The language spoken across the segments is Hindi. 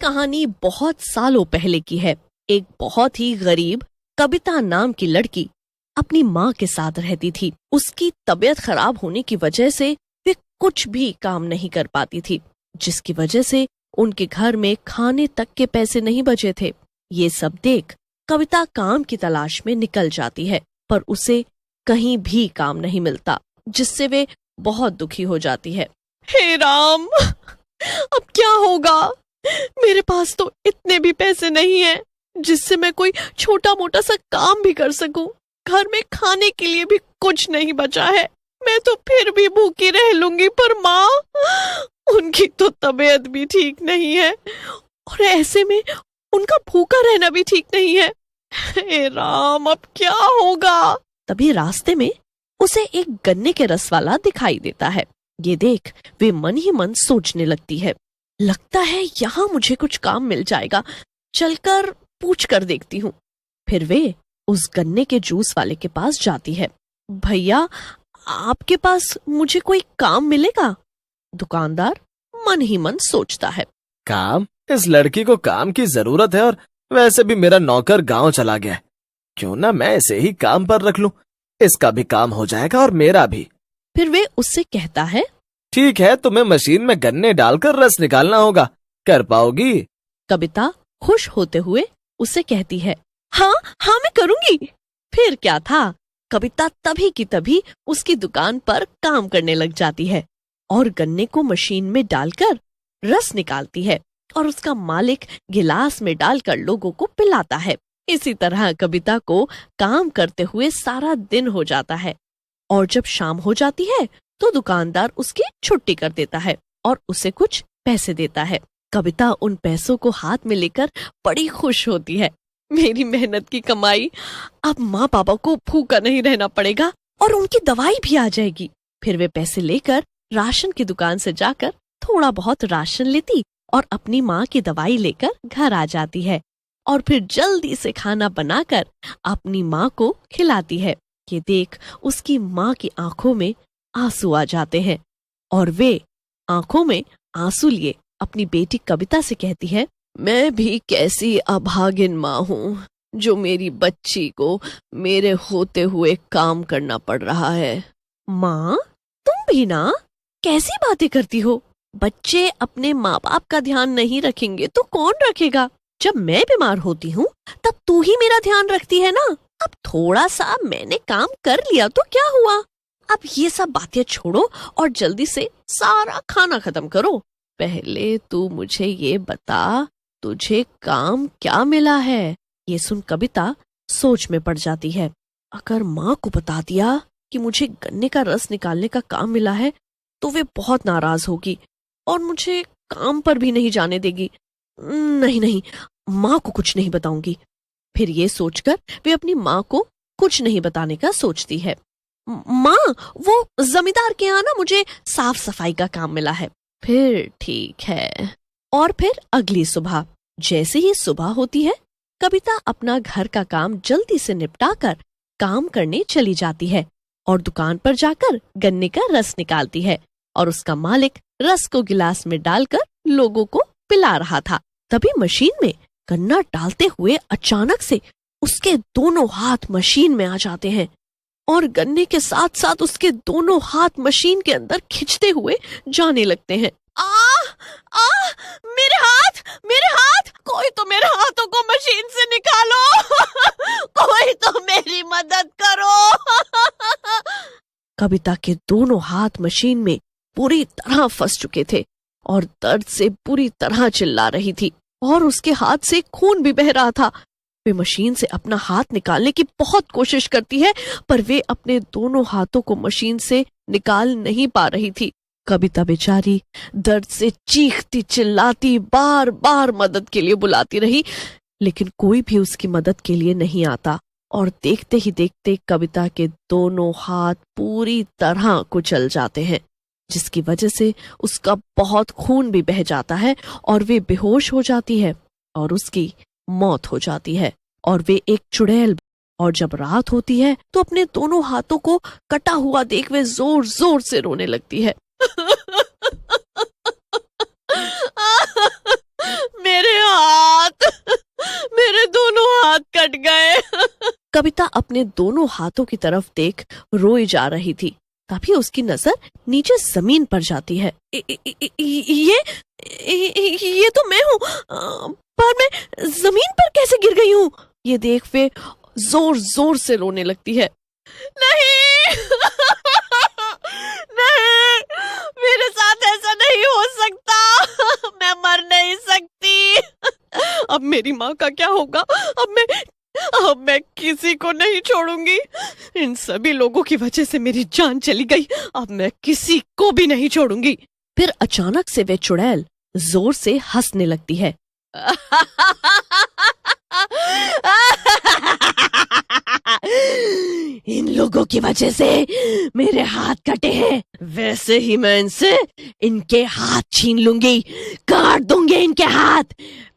कहानी बहुत सालों पहले की है। एक बहुत ही गरीब कविता नाम की लड़की अपनी माँ के साथ रहती थी। उसकी तबीयत खराब होने की वजह से वे कुछ भी काम नहीं कर पाती थी, जिसकी वजह से उनके घर में खाने तक के पैसे नहीं बचे थे। ये सब देख कविता काम की तलाश में निकल जाती है, पर उसे कहीं भी काम नहीं मिलता, जिससे वे बहुत दुखी हो जाती है। हे राम, अब क्या होगा? मेरे पास तो इतने भी पैसे नहीं हैं जिससे मैं कोई छोटा मोटा सा काम भी कर सकूं। घर में खाने के लिए भी कुछ नहीं बचा है। मैं तो फिर भी भूखी रह लूंगी, पर माँ, उनकी तो तबीयत भी ठीक नहीं है और ऐसे में उनका भूखा रहना भी ठीक नहीं है। हे राम, अब क्या होगा? तभी रास्ते में उसे एक गन्ने के रस वाला दिखाई देता है। ये देख वे मन ही मन सोचने लगती है, लगता है यहाँ मुझे कुछ काम मिल जाएगा, चलकर पूछ कर देखती हूँ। फिर वे उस गन्ने के जूस वाले के पास जाती है। भैया, आपके पास मुझे कोई काम मिलेगा? दुकानदार मन ही मन सोचता है, काम? इस लड़की को काम की जरूरत है और वैसे भी मेरा नौकर गांव चला गया है। क्यों ना मैं इसे ही काम पर रख लूं, इसका भी काम हो जाएगा और मेरा भी। फिर वे उससे कहता है, ठीक है, तुम्हें मशीन में गन्ने डालकर रस निकालना होगा, कर पाओगी? कविता खुश होते हुए उसे कहती है, हाँ हाँ, मैं करूंगी। फिर क्या था, कविता तभी की तभी उसकी दुकान पर काम करने लग जाती है और गन्ने को मशीन में डालकर रस निकालती है और उसका मालिक गिलास में डालकर लोगों को पिलाता है। इसी तरह कविता को काम करते हुए सारा दिन हो जाता है और जब शाम हो जाती है तो दुकानदार उसकी छुट्टी कर देता है और उसे कुछ पैसे देता है। कविता उन पैसों को हाथ में लेकर बड़ी खुश होती है। मेरी मेहनत की कमाई, अब माँ पापा को भूखा नहीं रहना पड़ेगा और उनकी दवाई भी आ जाएगी। फिर वे पैसे लेकर राशन की दुकान से जाकर थोड़ा बहुत राशन लेती और अपनी माँ की दवाई लेकर घर आ जाती है और फिर जल्दी से खाना बनाकर अपनी माँ को खिलाती है। ये देख उसकी माँ की आंखों में आंसू आ जाते हैं और वे आंखों में आंसू लिए अपनी बेटी कविता से कहती है, मैं भी कैसी अभागिन माँ हूँ जो मेरी बच्ची को मेरे होते हुए काम करना पड़ रहा है। माँ, तुम भी ना कैसी बातें करती हो? बच्चे अपने माँ बाप का ध्यान नहीं रखेंगे तो कौन रखेगा? जब मैं बीमार होती हूँ तब तू ही मेरा ध्यान रखती है ना। अब थोड़ा सा मैंने काम कर लिया तो क्या हुआ? अब ये सब बातें छोड़ो और जल्दी से सारा खाना खत्म करो। पहले तू मुझे ये बता, तुझे काम क्या मिला है? ये सुन कविता सोच में पड़ जाती है। अगर माँ को बता दिया कि मुझे गन्ने का रस निकालने का काम मिला है तो वे बहुत नाराज होगी और मुझे काम पर भी नहीं जाने देगी। नहीं, माँ को कुछ नहीं बताऊंगी। फिर ये सोचकर वे अपनी माँ को कुछ नहीं बताने का सोचती है। माँ, वो जमींदार के यहाँ ना मुझे साफ सफाई का काम मिला है। फिर ठीक है। और फिर अगली सुबह जैसे ही सुबह होती है, कविता अपना घर का काम जल्दी से निपटाकर काम करने चली जाती है और दुकान पर जाकर गन्ने का रस निकालती है और उसका मालिक रस को गिलास में डालकर लोगों को पिला रहा था। तभी मशीन में गन्ना डालते हुए अचानक से उसके दोनों हाथ मशीन में आ जाते हैं और गन्ने के साथ साथ उसके दोनों हाथ मशीन के अंदर खिंचते हुए जाने लगते हैं। मेरे हाथ, कोई तो मेरे हाथों को मशीन से निकालो। कोई तो मेरी मदद करो। कविता के दोनों हाथ मशीन में पूरी तरह फंस चुके थे और दर्द से पूरी तरह चिल्ला रही थी और उसके हाथ से खून भी बह रहा था। वे मशीन से अपना हाथ निकालने की बहुत कोशिश करती है, पर वे अपने दोनों हाथों को मशीन से निकाल नहीं पा रही थी। कविता बेचारी दर्द से चीखती चिल्लाती बार बार मदद के लिए बुलाती रही, लेकिन कोई भी उसकी मदद के लिए नहीं आता और देखते ही देखते कविता के दोनों हाथ पूरी तरह कुचल जाते हैं, जिसकी वजह से उसका बहुत खून भी बह जाता है और वे बेहोश हो जाती है और उसकी मौत हो जाती है और वे एक चुड़ैल। और जब रात होती है तो अपने दोनों हाथों को कटा हुआ देख वे जोर जोर से रोने लगती है। मेरे मेरे दोनों हाथ कट गए। कविता अपने दोनों हाथों की तरफ देख रोई जा रही थी। तभी उसकी नजर नीचे जमीन पर जाती है। ये तो मैं हूँ, पर मैं जमीन पर कैसे गिर गई हूँ? ये देख वे जोर जोर से रोने लगती है। नहीं नहीं, मेरे साथ ऐसा नहीं हो सकता, मैं मर नहीं सकती। अब मेरी माँ का क्या होगा? अब मैं किसी को नहीं छोड़ूंगी। इन सभी लोगों की वजह से मेरी जान चली गई। अब मैं किसी को भी नहीं छोड़ूंगी। फिर अचानक से वे चुड़ैल जोर से हंसने लगती है। इन लोगों की वजह से मेरे हाथ कटे हैं, वैसे ही मैं इनसे इनके हाथ छीन लूंगी, काट दूंगी इनके हाथ,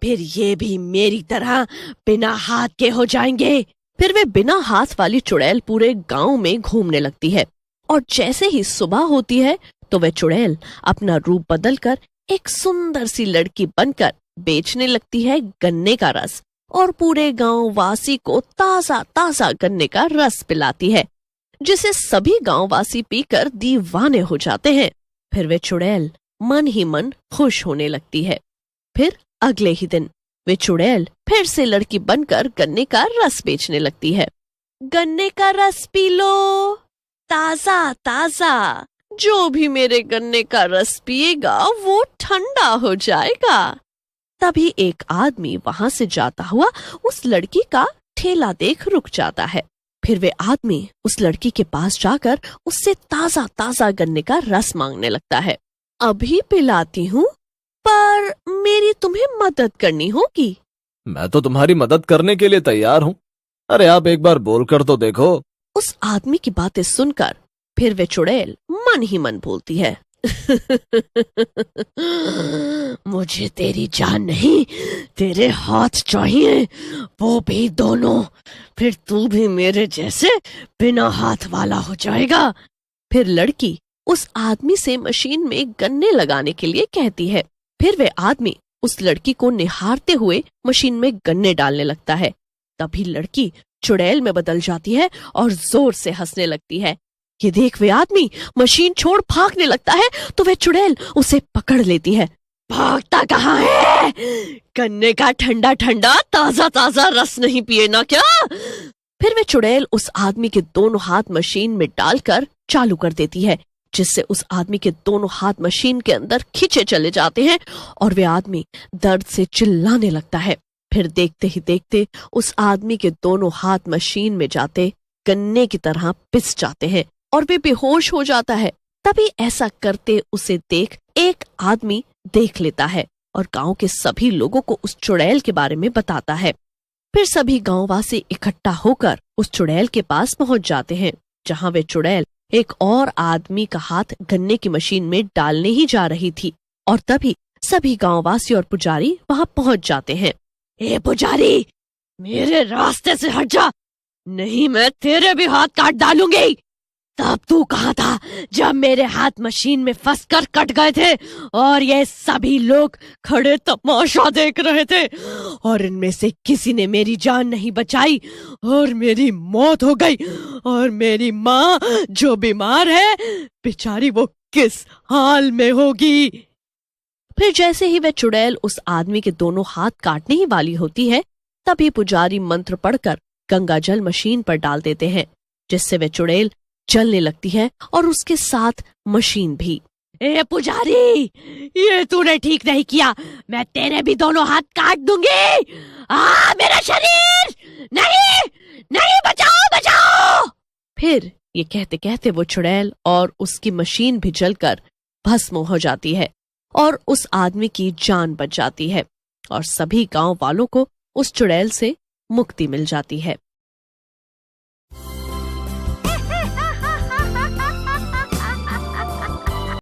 फिर ये भी मेरी तरह बिना हाथ के हो जाएंगे। फिर वे बिना हाथ वाली चुड़ैल पूरे गांव में घूमने लगती है और जैसे ही सुबह होती है तो वह चुड़ैल अपना रूप बदलकर एक सुंदर सी लड़की बनकर बेचने लगती है गन्ने का रस और पूरे गांव वासी को ताजा ताजा गन्ने का रस पिलाती है, जिसे सभी गांव वासी पीकर दीवाने हो जाते हैं। फिर वे चुड़ैल मन ही मन खुश होने लगती है। फिर अगले ही दिन वे चुड़ैल फिर से लड़की बनकर गन्ने का रस बेचने लगती है। गन्ने का रस पी लो, ताजा ताजा, जो भी मेरे गन्ने का रस पिएगा वो ठंडा हो जाएगा। तभी एक आदमी वहां से जाता हुआ उस लड़की का ठेला देख रुक जाता है। फिर वे आदमी उस लड़की के पास जाकर उससे ताजा ताजा गन्ने का रस मांगने लगता है। अभी पिलाती हूँ, पर मेरी तुम्हें मदद करनी होगी। मैं तो तुम्हारी मदद करने के लिए तैयार हूँ। अरे आप एक बार बोल कर तो देखो। उस आदमी की बातें सुनकर फिर वे चुड़ैल मन ही मन बोलती है। मुझे तेरी जान नहीं, तेरे हाथ चाहिए, वो भी दोनों, फिर तू भी मेरे जैसे बिना हाथ वाला हो जाएगा। फिर लड़की उस आदमी से मशीन में गन्ने लगाने के लिए कहती है। फिर वे आदमी उस लड़की को निहारते हुए मशीन में गन्ने डालने लगता है। तभी लड़की चुड़ैल में बदल जाती है और जोर से हंसने लगती है। ये देख वे आदमी मशीन छोड़ भागने लगता है तो वे चुड़ैल उसे पकड़ लेती है। भागता कहाँ है? गन्ने का ठंडा ठंडा ताजा ताजा रस नहीं पिए ना क्या? फिर वे चुड़ैल उस आदमी के दोनों हाथ मशीन में डालकर चालू कर देती है, जिससे उस आदमी के दोनों हाथ मशीन के अंदर खींचे चले जाते हैं और वे आदमी दर्द से चिल्लाने लगता है। फिर देखते ही देखते उस आदमी के दोनों हाथ मशीन में जाते गन्ने की तरह पिस जाते हैं और वे बेहोश हो जाता है। तभी ऐसा करते उसे देख एक आदमी देख लेता है और गांव के सभी लोगों को उस चुड़ैल के बारे में बताता है। फिर सभी गांववासी इकट्ठा होकर उस चुड़ैल के पास पहुंच जाते हैं, जहां वे चुड़ैल एक और आदमी का हाथ गन्ने की मशीन में डालने ही जा रही थी। और तभी सभी गांववासी और पुजारी वहां पहुंच जाते हैं। ए पुजारी, मेरे रास्ते से हट जा, नहीं मैं तेरे भी हाथ काट डालूंगी। तब तू कहाँ था जब मेरे हाथ मशीन में फंस कर कट गए थे और ये सभी लोग खड़े तमाशा देख रहे थे और इनमें से किसी ने मेरी जान नहीं बचाई और मेरी मौत हो गई, और मेरी माँ जो बीमार है बेचारी वो किस हाल में होगी। फिर जैसे ही वह चुड़ैल उस आदमी के दोनों हाथ काटने ही वाली होती है, तभी पुजारी मंत्र पढ़कर गंगा जल मशीन पर डाल देते हैं, जिससे वह चुड़ैल चलने लगती है और उसके साथ मशीन भी। ए पुजारी, ये तूने ठीक नहीं किया, मैं तेरे भी दोनों हाथ काट दूंगी। मेरा शरीर, नहीं नहीं, बचाओ बचाओ। फिर ये कहते कहते वो चुड़ैल और उसकी मशीन भी जलकर भस्म हो जाती है और उस आदमी की जान बच जाती है और सभी गांव वालों को उस चुड़ैल से मुक्ति मिल जाती है।